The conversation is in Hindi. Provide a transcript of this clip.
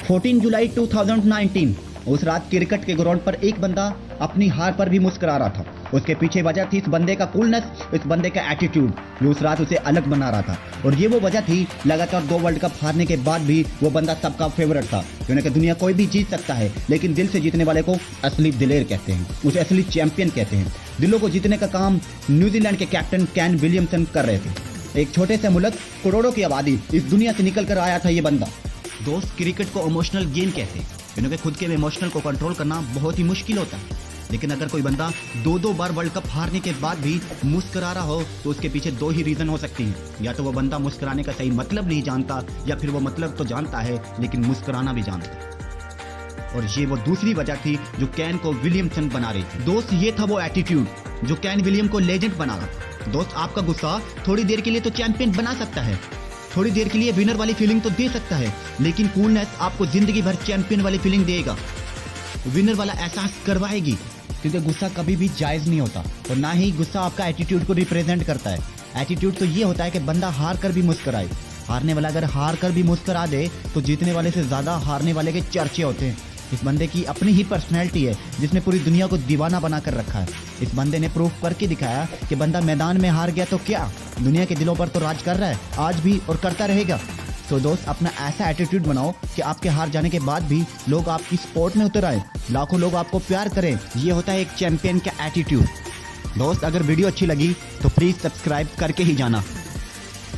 14 जुलाई 2019 उस रात क्रिकेट के ग्राउंड पर एक बंदा अपनी हार पर भी मुस्कुरा रहा था। उसके पीछे वजह थी इस बंदे का कूलनेस, इस बंदे का एटीट्यूड जो उस रात उसे अलग बना रहा था। और ये वो वजह थी लगातार 2 वर्ल्ड कप हारने के बाद भी वो बंदा सबका फेवरेट था। क्योंकि कि दुनिया कोई भी जीत सकता है, लेकिन दिल से जीतने वाले को असली दिलेर कहते हैं, उसे असली चैंपियन कहते हैं। दिलों को जीतने का काम न्यूजीलैंड के कैप्टन केन विलियमसन कर रहे थे। एक छोटे से मुल्क, करोड़ों की आबादी, इस दुनिया से निकल कर आया था ये बंदा। दोस्त, क्रिकेट को इमोशनल गेम कहते हैं, क्योंकि खुद के इमोशनल को कंट्रोल करना बहुत ही मुश्किल होता है। लेकिन अगर कोई बंदा 2 बार वर्ल्ड कप हारने के बाद भी मुस्कुरा रहा हो तो उसके पीछे 2 ही रीजन हो सकती हैं। या तो वो बंदा मुस्कुराने का सही मतलब नहीं जानता, या फिर वो मतलब तो जानता है लेकिन मुस्कुराना भी जानता है। और ये वो दूसरी वजह थी जो कैन को विलियमसन बना रही थी। दोस्त, ये था वो एटीट्यूड जो कैन विलियम को लेजेंड बना रहा। दोस्त, आपका गुस्सा थोड़ी देर के लिए तो चैंपियन बना सकता है, थोड़ी देर के लिए विनर वाली फीलिंग तो दे सकता है, लेकिन कूलनेस आपको जिंदगी भर चैंपियन वाली फीलिंग देगा, विनर वाला एहसास करवाएगी। क्योंकि गुस्सा कभी भी जायज नहीं होता, और ना ही गुस्सा आपका एटीट्यूड को रिप्रेजेंट करता है। एटीट्यूड तो ये होता है कि बंदा हार कर भी मुस्कुराए। हारने वाला अगर हार कर भी मुस्कुरा दे तो जीतने वाले से ज्यादा हारने वाले के चर्चे होते हैं। इस बंदे की अपनी ही पर्सनैलिटी है जिसने पूरी दुनिया को दीवाना बना कर रखा है। इस बंदे ने प्रूफ करके दिखाया कि बंदा मैदान में हार गया तो क्या, दुनिया के दिलों पर तो राज कर रहा है आज भी और करता रहेगा। तो दोस्त, अपना ऐसा एटीट्यूड बनाओ कि आपके हार जाने के बाद भी लोग आपकी सपोर्ट में उतर आए, लाखों लोग आपको प्यार करें। ये होता है एक चैंपियन का एटीट्यूड। दोस्त, अगर वीडियो अच्छी लगी तो प्लीज सब्सक्राइब करके ही जाना।